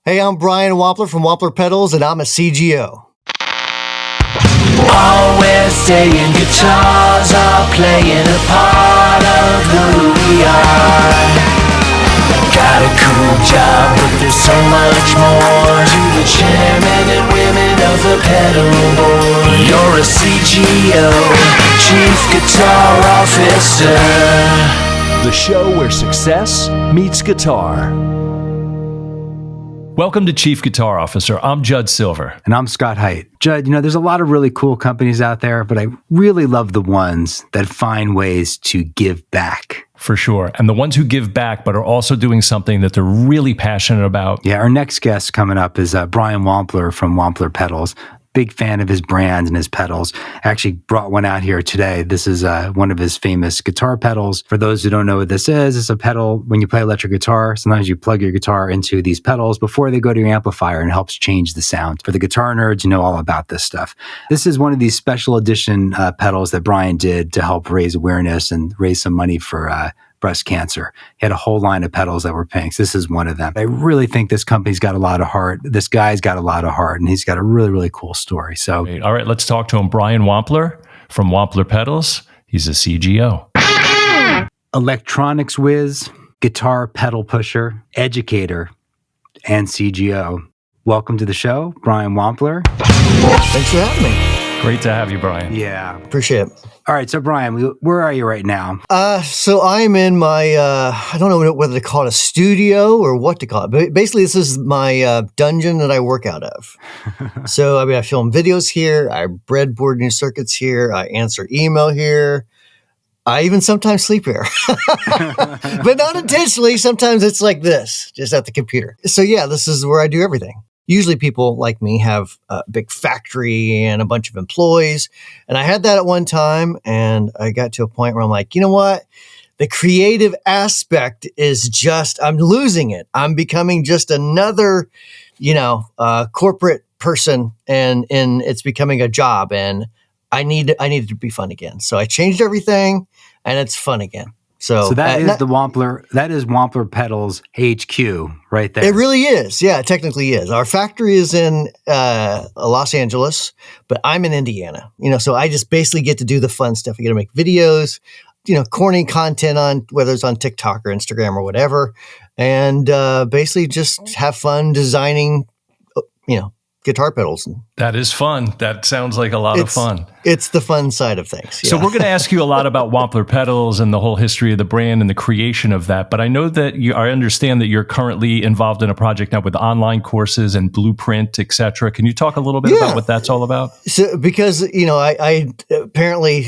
Hey, I'm Brian Wampler from Wampler Pedals, and I'm a CGO. Always saying guitars are playing a part of who we are. Got a cool job, but there's so much more to the chairman and women of the pedal board. You're a CGO, Chief Guitar Officer. The show where success meets guitar. Welcome to Chief Guitar Officer. I'm Judd Silver. And I'm Scott Haidt. Judd, there's a lot of really cool companies out there, but I really love the ones that find ways to give back. For sure. And the ones who give back, but are also doing something that they're really passionate about. Yeah, our next guest coming up is Brian Wampler from Wampler Pedals. Big fan of his brands and his pedals. Actually brought one out here today. This is one of his famous guitar pedals. For those who don't know what this is, it's a pedal when you play electric guitar. Sometimes you plug your guitar into these pedals before they go to your amplifier and it helps change the sound. For the guitar nerds, you know all about this stuff. This is one of these special edition pedals that Brian did to help raise awareness and raise some money for breast cancer. He had a whole line of pedals that were pinks. This is one of them. I really think this company's got a lot of heart. This guy's got a lot of heart, and he's got a really, really cool story. So, Great. All right, let's talk to him. Brian Wampler from Wampler Pedals. He's a CGO. Electronics whiz, guitar pedal pusher, educator, and CGO. Welcome to the show, Brian Wampler. Thanks for having me. Great to have you, Brian. Yeah. Appreciate it. All right, so Brian, where are you right now? So I'm in my, I don't know whether to call it a studio or what to call it, but basically this is my dungeon that I work out of. So, I film videos here, I breadboard new circuits here, I answer email here, I even sometimes sleep here. But not intentionally, sometimes it's like this, just at the computer. So yeah, this is where I do everything. Usually people like me have a big factory and a bunch of employees. And I had that at one time. And I got to a point where I'm like, you know what? The creative aspect is just, I'm losing it. I'm becoming just another, corporate person and it's becoming a job and I need it to be fun again. So I changed everything and it's fun again. So that is the Wampler. That is Wampler Pedals HQ right there. It really is. Yeah, it technically is. Our factory is in Los Angeles, but I'm in Indiana. So I just basically get to do the fun stuff. I get to make videos, corny content on whether it's on TikTok or Instagram or whatever, and basically just have fun designing, guitar pedals. That is fun. That sounds like a lot of fun. It's the fun side of things. Yeah. So we're going to ask you a lot about Wampler Pedals and the whole history of the brand and the creation of that. But I know that I understand that you're currently involved in a project now with online courses and Blueprint, et cetera. Can you talk a little bit about what that's all about? So because, I apparently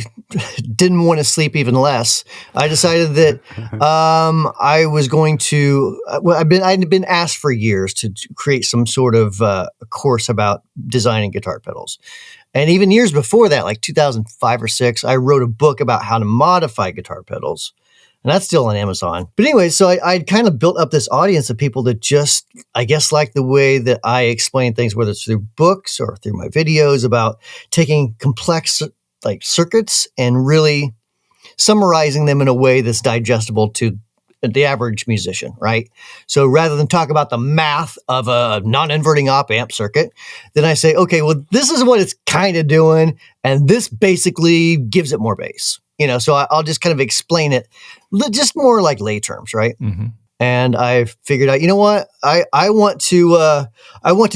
didn't want to sleep even less, I decided that I was going to, I'd been asked for years to create some sort of course about designing guitar pedals. And even years before that, like 2005 or 6, I wrote a book about how to modify guitar pedals. And that's still on Amazon. But anyway, so I'd kind of built up this audience of people that just, I guess, like the way that I explain things, whether it's through books or through my videos about taking complex like circuits and really summarizing them in a way that's digestible to the average musician, right? So rather than talk about the math of a non-inverting op amp circuit, then I say, okay, well, this is what it's kind of doing, and this basically gives it more bass. So I'll just kind of explain it just more like lay terms, right? Mm-hmm. And I figured out, you know what? I want to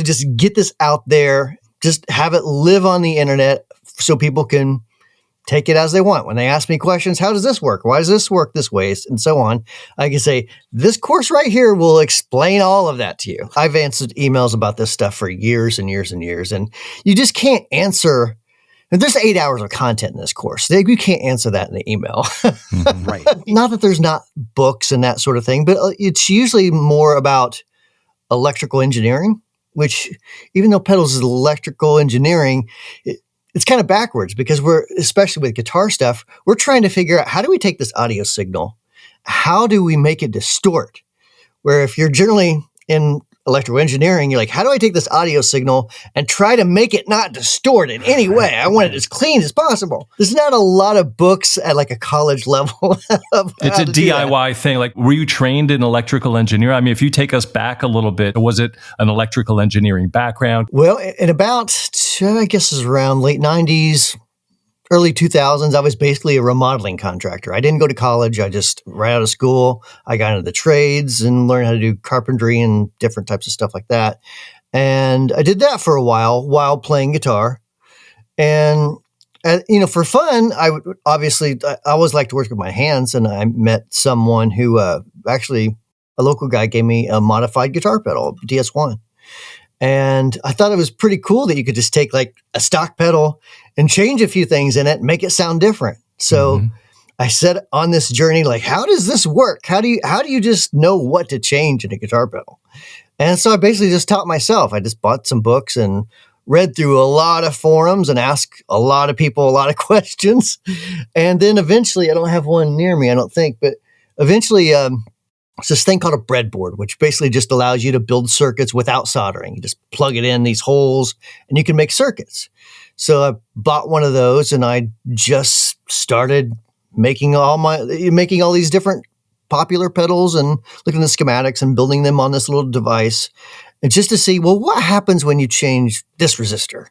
just get this out there, just have it live on the internet so people can take it as they want. When they ask me questions, how does this work? Why does this work this way? And so on. I can say, this course right here will explain all of that to you. I've answered emails about this stuff for years and years and years. And you just can't answer. And there's 8 hours of content in this course. You can't answer that in the email. Right. Not that there's not books and that sort of thing, but it's usually more about electrical engineering, which even though pedals is electrical engineering, it's kind of backwards because especially with guitar stuff, we're trying to figure out how do we take this audio signal? How do we make it distort? Where if you're generally in electrical engineering, you're like, how do I take this audio signal and try to make it not distort in any way? I want it as clean as possible. There's not a lot of books at like a college level. It's a DIY thing. Like, were you trained in electrical engineering? I mean, if you take us back a little bit, was it an electrical engineering background? Well, in about, I guess it was around late 90s, early 2000s, I was basically a remodeling contractor. I didn't go to college. I just, right out of school, I got into the trades and learned how to do carpentry and different types of stuff like that. And I did that for a while playing guitar. And, for fun, I would obviously, I always like to work with my hands. And I met someone who actually, a local guy gave me a modified guitar pedal, DS1. And I thought it was pretty cool that you could just take like a stock pedal and change a few things in it and make it sound different. So I set on this journey, like, how does this work? How do you just know what to change in a guitar pedal? And so I basically just taught myself. I just bought some books and read through a lot of forums and asked a lot of people a lot of questions. And then eventually, I don't have one near me, I don't think, but eventually, it's this thing called a breadboard, which basically just allows you to build circuits without soldering. You just plug it in these holes and you can make circuits. So I bought one of those and I just started making all these different popular pedals and looking at the schematics and building them on this little device. And just to see, well, what happens when you change this resistor?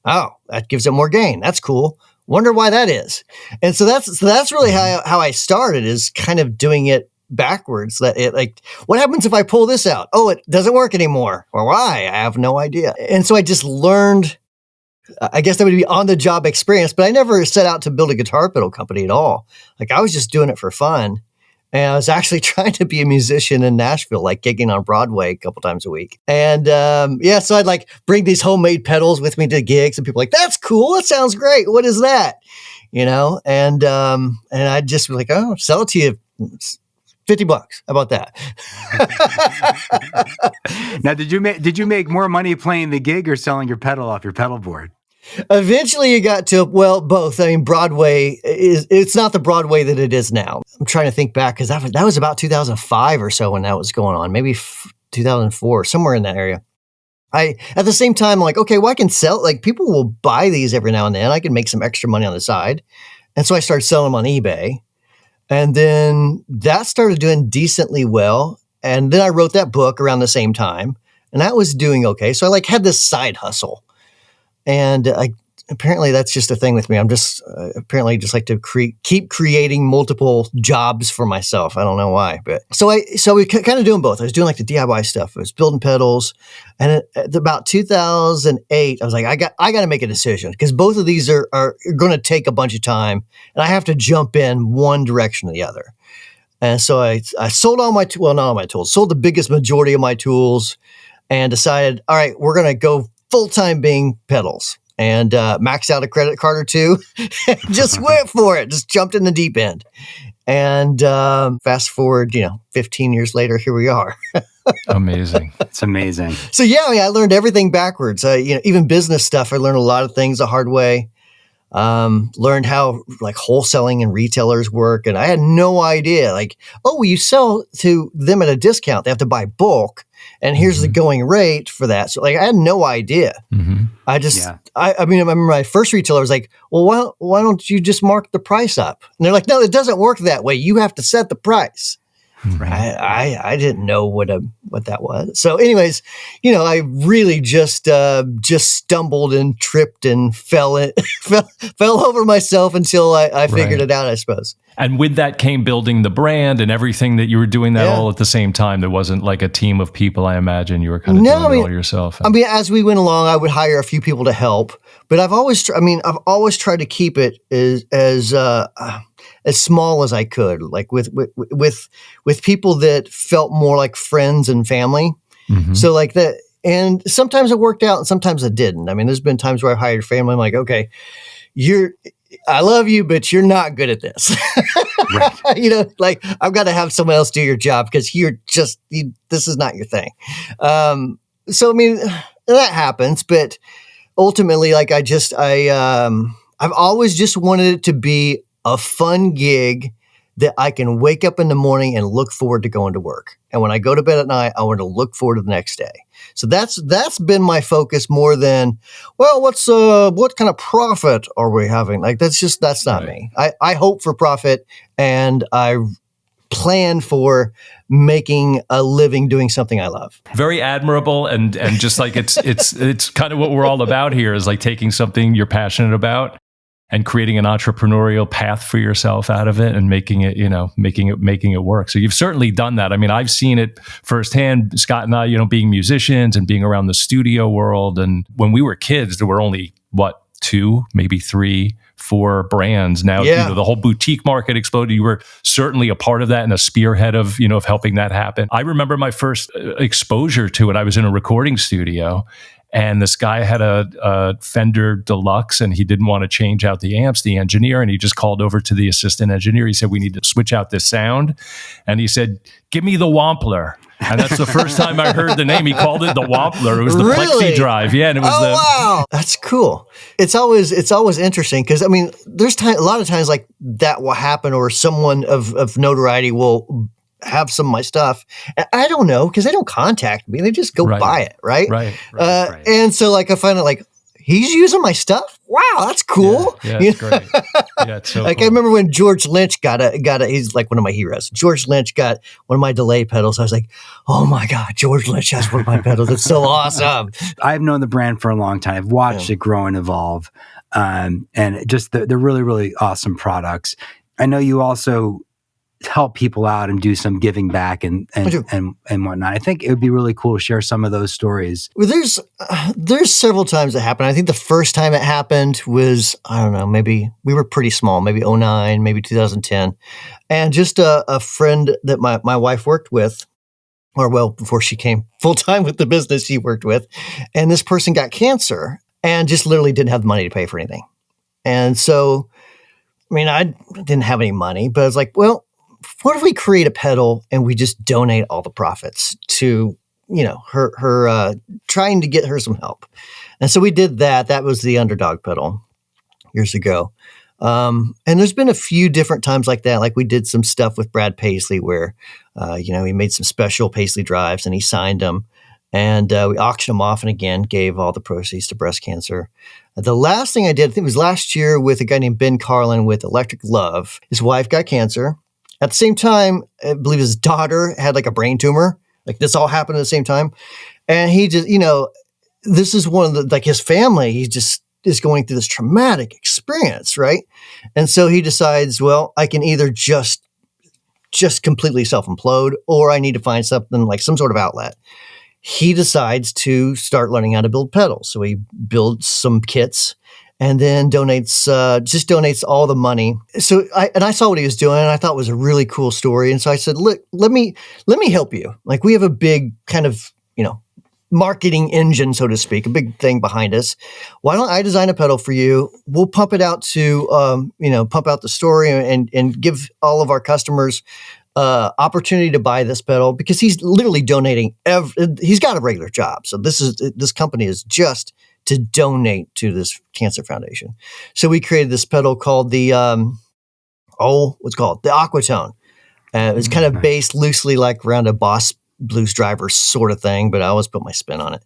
Oh, that gives it more gain. That's cool. Wonder why that is. And so that's really how I started, is kind of doing it backwards. That it, like, what happens if I pull this out? Oh, it doesn't work anymore. Or why? I have no idea. And so I just learned, I guess that would be on the job experience, but I never set out to build a guitar pedal company at all. Like, I was just doing it for fun. And I was actually trying to be a musician in Nashville, like gigging on Broadway a couple times a week. And so I'd like bring these homemade pedals with me to gigs, and people were like, that's cool. That sounds great. What is that? And I'd just be like, oh, sell it to you. $50. How about that? Now, did you make more money playing the gig or selling your pedal off your pedal board? Eventually you got to, well, both. I mean, Broadway it's not the Broadway that it is now. I'm trying to think back, because that was about 2005 or so when that was going on, maybe 2004, somewhere in that area. At the same time, I'm like, okay, well, I can sell, like, people will buy these every now and then. I can make some extra money on the side. And so I started selling them on eBay. And then that started doing decently well. And then I wrote that book around the same time, and that was doing okay. So I like had this side hustle. And apparently that's just a thing with me. I'm just apparently just like to keep creating multiple jobs for myself. I don't know why, but so we kind of doing both. I was doing like the DIY stuff. I was building pedals, and at about 2008, I was like, I got to make a decision, because both of these are going to take a bunch of time, and I have to jump in one direction or the other. And so I sold all my not all my tools, sold the biggest majority of my tools, and decided, all right, we're going to go full-time being pedals, and maxed out a credit card or two. Just went for it. Just jumped in the deep end. And fast forward, 15 years later, here we are. Amazing. It's amazing. So yeah, I learned everything backwards. Even business stuff, I learned a lot of things the hard way. Learned how like wholesaling and retailers work. And I had no idea, like, oh, you sell to them at a discount. They have to buy bulk. And here's the going rate for that. So like, I had no idea. Mm-hmm. I remember my first retailer was like, well, why don't you just mark the price up? And they're like, no, it doesn't work that way. You have to set the price. Right. I didn't know what that was. So anyways, I really just stumbled and tripped and fell over myself until I figured it out, I suppose. And with that came building the brand and everything that you were doing that all at the same time. There wasn't like a team of people, I imagine. You were kind of doing it all yourself. As we went along, I would hire a few people to help, but I've always tried to keep it as small as I could, like with people that felt more like friends and family. Mm-hmm. So like that, and sometimes it worked out and sometimes it didn't. I mean, there's been times where I've hired family. I'm like, okay, I love you, but you're not good at this. Right. Like I've got to have someone else do your job because this is not your thing. So, I mean, that happens, but ultimately, like I've always just wanted it to be a fun gig that I can wake up in the morning and look forward to going to work. And when I go to bed at night, I want to look forward to the next day. So that's been my focus more than, well, what kind of profit are we having? Like, that's not me. I hope for profit, and I plan for making a living doing something I love. Very admirable, and just like it's kind of what we're all about here, is like taking something you're passionate about and creating an entrepreneurial path for yourself out of it and making it work. So you've certainly done that. I mean, I've seen it firsthand, Scott and I, being musicians and being around the studio world. And when we were kids, there were only 2, maybe 3, 4 brands. Now, the whole boutique market exploded. You were certainly a part of that and a spearhead of helping that happen. I remember my first exposure to it. I was in a recording studio, and this guy had a Fender Deluxe, and he didn't want to change out the amps, the engineer, and he just called over to the assistant engineer. He said, we need to switch out this sound. And he said, give me the Wampler. And that's the first time I heard the name. He called it the Wampler. It was the Plexi Drive. Yeah. And it was wow. That's cool. It's always interesting because, I mean, there's a lot of times like that will happen, or someone of notoriety will have some of my stuff. And I don't know, because they don't contact me. They just go buy it. Right. And so like, I find it like, he's using my stuff. Wow, that's cool. Yeah, it's great. Yeah, it's so like cool. I remember when George Lynch got a. He's like one of my heroes. George Lynch got one of my delay pedals. I was like, oh my God, George Lynch has one of my pedals. It's so awesome. I've known the brand for a long time. I've watched it grow and evolve, and just they're really, really awesome products. I know you also help people out and do some giving back and whatnot. I think it would be really cool to share some of those stories. Well, there's several times it happened. I think the first time it happened was, I don't know, maybe we were pretty small, maybe 2009, maybe 2010. And just a friend that my wife worked with, or well, before she came full-time with the business she worked with, and this person got cancer and just literally didn't have the money to pay for anything. And so, I mean, I didn't have any money, but I was like, well, what if we create a pedal and we just donate all the profits to, her trying to get her some help. And so we did that. That was the Underdog pedal years ago. And there's been a few different times like that. Like we did some stuff with Brad Paisley where, he made some special Paisley drives and he signed them, and we auctioned them off and again gave all the proceeds to breast cancer. The last thing I did, I think it was last year, with a guy named Ben Carlin with Electric Love. His wife got cancer. At the same time, I believe his daughter had like a brain tumor. Like this all happened at the same time. And he just, this is one of the, like his family, he just is going through this traumatic experience, right? And so he decides, well, I can either just completely self-implode, or I need to find something like some sort of outlet. He decides to start learning how to build pedals. So he builds some kits and then donates all the money. So I saw what he was doing, and I thought it was a really cool story. And so I said, look, let me help you. Like we have a big kind of, marketing engine, so to speak, a big thing behind us. Why don't I design a pedal for you? We'll pump it out to, pump out the story and give all of our customers opportunity to buy this pedal, because he's literally donating. He's got a regular job. So this company is just to donate to this cancer foundation. So we created this pedal called the Aquatone. It's kind of based loosely like around a Boss Blues Driver sort of thing, but I always put my spin on it.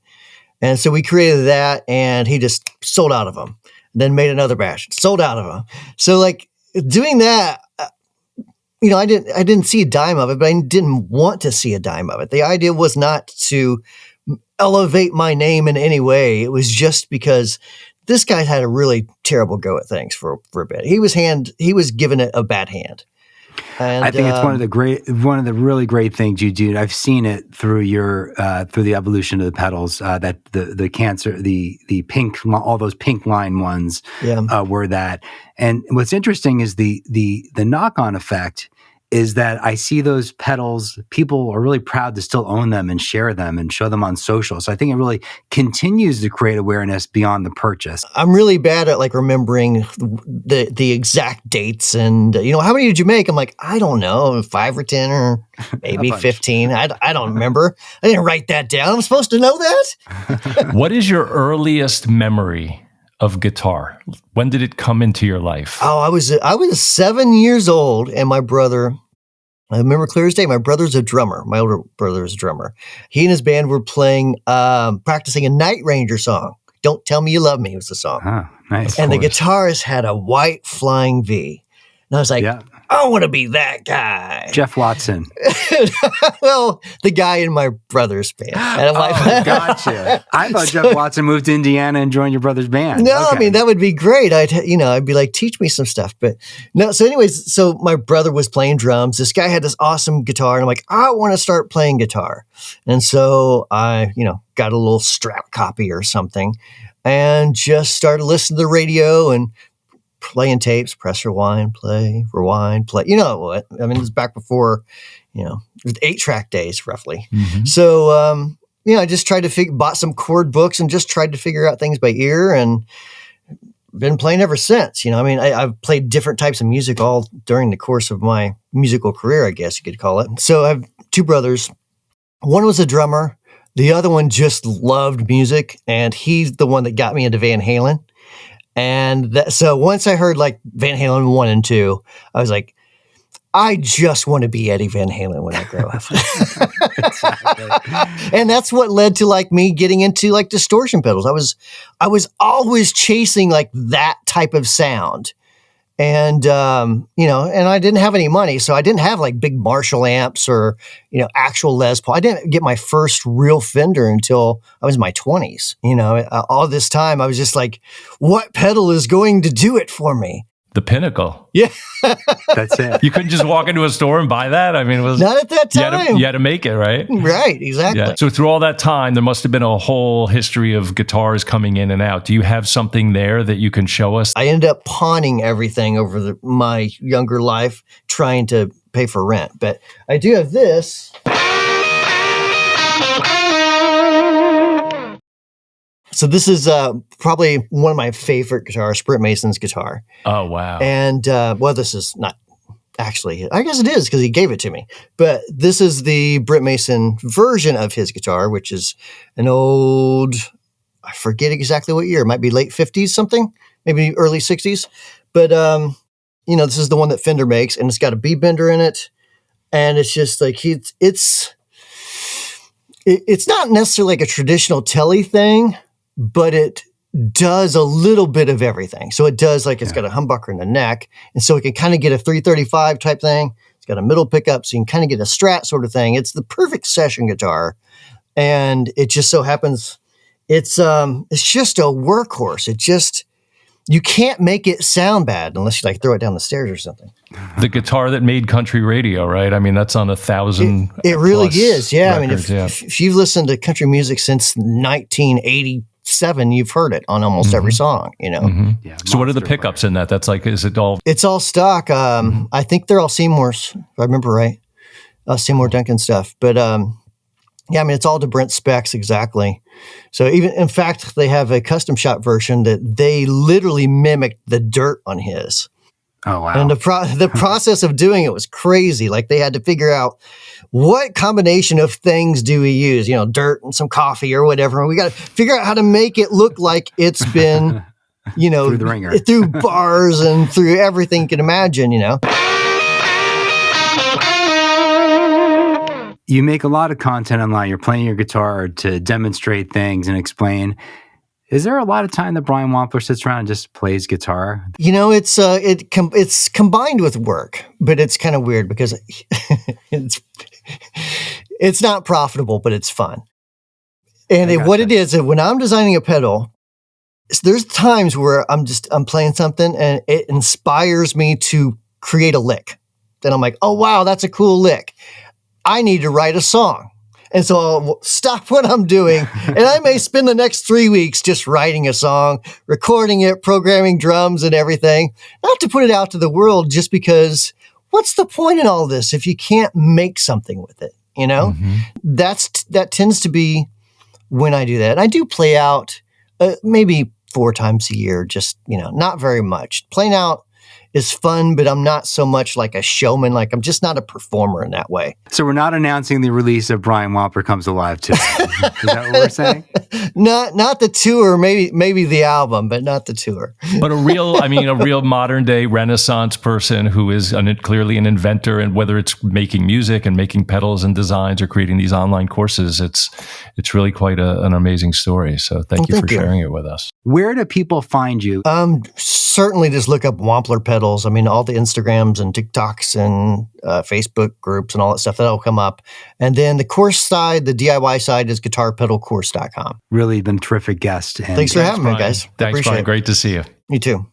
And so we created that, and he just sold out of them. Then made another batch, sold out of them. So like doing that, I didn't see a dime of it, but I didn't want to see a dime of it. The idea was not to elevate my name in any way. It was just because this guy had a really terrible go at things for a bit. He was given it a bad hand. And I think it's one of the really great things you do. I've seen it through through the evolution of the pedals, that the cancer, the pink, all those pink line ones were that. And what's interesting is the knock-on effect is that I see those pedals, people are really proud to still own them and share them and show them on social. So I think it really continues to create awareness beyond the purchase. I'm really bad at like remembering the exact dates and, how many did you make? I'm like, I don't know, 5 or 10 or maybe 15. I don't remember. I didn't write that down. I'm supposed to know that. What is your earliest memory of guitar? When did it come into your life? Oh, I was 7 years old, and my brother, I remember clear as day, my brother's a drummer. My older brother is a drummer. He and his band were playing, practicing a Night Ranger song. Don't Tell Me You Love Me was the song. Oh, nice. And the guitarist had a white Flying V. And I was like, I want to be that guy. Jeff Watson. Well, the guy in my brother's band. And I'm like, gotcha. I thought Jeff Watson moved to Indiana and joined your brother's band. No, I mean, that would be great. I'd be like, teach me some stuff. But no, so anyways, so my brother was playing drums. This guy had this awesome guitar. And I'm like, I want to start playing guitar. And so I, got a little strap copy or something and just started listening to the radio and playing tapes, press rewind, play, rewind, play. You know what? I mean, it was back before, the 8-track days, roughly. Mm-hmm. So, I just tried to bought some chord books and just tried to figure out things by ear and been playing ever since. I've played different types of music all during the course of my musical career, I guess you could call it. So I have 2 brothers. One was a drummer. The other one just loved music, and he's the one that got me into Van Halen. And so once I heard like Van Halen 1 and 2, I was like, I just want to be Eddie Van Halen when I grow up. And that's what led to like me getting into like distortion pedals. I was always chasing like that type of sound. And, and I didn't have any money, so I didn't have like big Marshall amps or, actual Les Paul. I didn't get my first real Fender until I was in my 20s. All this time I was just like, what pedal is going to do it for me? The pinnacle. Yeah. That's it. You couldn't just walk into a store and buy that. I mean, it was not at that time. You had to make it, right? Right, exactly. Yeah. So through all that time, there must have been a whole history of guitars coming in and out. Do you have something there that you can show us? I ended up pawning everything over my younger life, trying to pay for rent. But I do have this. So this is probably one of my favorite guitars, Brent Mason's guitar. Oh, wow. And, this is not actually, I guess it is because he gave it to me. But this is the Brent Mason version of his guitar, which is an old, I forget exactly what year. It might be late 50s something, maybe early 60s. But, this is the one that Fender makes, and it's got a B bender in it. And it's just like, it's not necessarily like a traditional telly thing, but it does a little bit of everything. So it does it's got a humbucker in the neck. And so it can kind of get a 335 type thing. It's got a middle pickup. So you can kind of get a Strat sort of thing. It's the perfect session guitar. And it just so happens it's just a workhorse. You can't make it sound bad unless you throw it down the stairs or something. The guitar that made country radio, right? I mean, that's on 1,000. It really is. Yeah. Records, if you've listened to country music since 1987, you've heard it on almost every song, Mm-hmm. Yeah, so what are the pickups in that? That's is it all? It's all stock. I think they're all Seymour's, if I remember right. Seymour Duncan stuff. But it's all to Brent specs exactly. So in fact, they have a custom shop version that they literally mimicked the dirt on his. Oh, wow. And the process of doing it was crazy. Like they had to figure out what combination of things do we use, dirt and some coffee or whatever. And we got to figure out how to make it look like it's been, through the ringer, through bars and through everything you can imagine, You make a lot of content online. You're playing your guitar to demonstrate things and explain. Is there a lot of time that Brian Wampler sits around and just plays guitar? It's combined with work, but it's kind of weird because it's not profitable, but it's fun. And what it is when I'm designing a pedal, there's times where I'm playing something and it inspires me to create a lick. Then I'm like, oh wow, that's a cool lick. I need to write a song. And so I'll stop what I'm doing. And I may spend the next 3 weeks just writing a song, recording it, programming drums and everything. Not to put it out to the world just because what's the point in all this if you can't make something with it, Mm-hmm. That tends to be when I do that. And I do play out maybe 4 times a year, just, not very much. Playing out is fun, but I'm not so much like a showman. Like I'm just not a performer in that way. So we're not announcing the release of Brian Wampler Comes Alive 2. Is that what we're saying? Not the tour, maybe the album, but not the tour. But a real modern day Renaissance person who is clearly an inventor, and whether it's making music and making pedals and designs or creating these online courses, it's really quite an amazing story. So thank you for sharing it with us. Where do people find you? Certainly just look up Wampler pedals. I mean, all the Instagrams and TikToks and Facebook groups and all that stuff, that'll come up. And then the course side, the DIY side is guitarpedalcourse.com. Really been a terrific guest. And Thanks for having me, guys. Thanks, Brian. Great to see you. You too.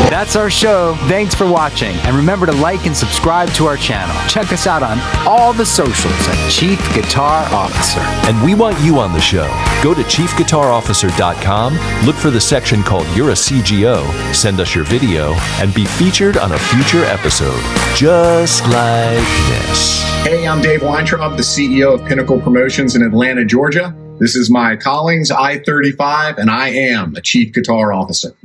That's our show. Thanks for watching. And remember to like and subscribe to our channel. Check us out on all the socials at Chief Guitar Officer. And we want you on the show. Go to chiefguitarofficer.com, look for the section called You're a CGO, send us your video, and be featured on a future episode. Just like this. Hey, I'm Dave Weintraub, the CEO of Pinnacle Promotions in Atlanta, Georgia. This is my Collins I-35, and I am a Chief Guitar Officer.